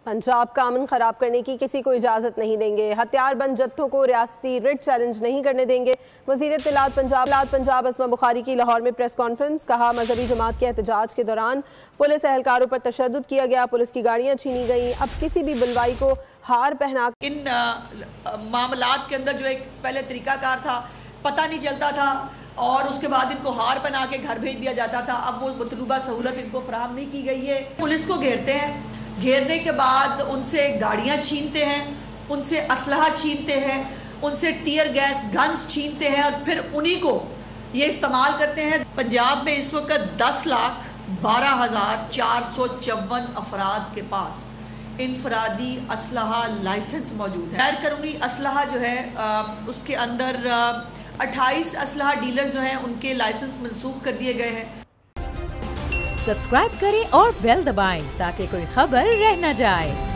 पंजाब का अमन खराब करने की किसी को इजाजत नहीं देंगे। हथियार बंद जत्थों को रियासती रिट चैलेंज नहीं करने देंगे। वज़ीर इत्तलात पंजाब अस्मा बुखारी की लाहौर में प्रेस कॉन्फ्रेंस। कहा, मजहबी जमात के एहतजाज के दौरान पुलिस एहलकारों पर तशद्दुद किया गया, पुलिस की गाड़ियां छीनी गई। अब किसी भी बुलवाई को हार पहना इन मामलात के अंदर जो एक पहले तरीकाकार था, पता नहीं चलता था और उसके बाद इनको हार पहना के घर भेज दिया जाता था। अब वो मतलूबा सहूलत इनको फराहम नहीं की गई है। पुलिस को घेरते हैं, घेरने के बाद उनसे गाड़ियां छीनते हैं, उनसे असलहा छीनते हैं, उनसे टीयर गैस गन्स छीनते हैं और फिर उन्हीं को ये इस्तेमाल करते हैं। पंजाब में इस वक्त 10,12,454 अफराद के पास इनफरादी असलहा लाइसेंस मौजूद है। गैर कानूनी असलहा जो है उसके अंदर 28 असलहा डीलर्स जो हैं उनके लाइसेंस मनसूख कर दिए गए हैं। सब्सक्राइब करें और बेल दबाएं ताकि कोई खबर रह न जाए।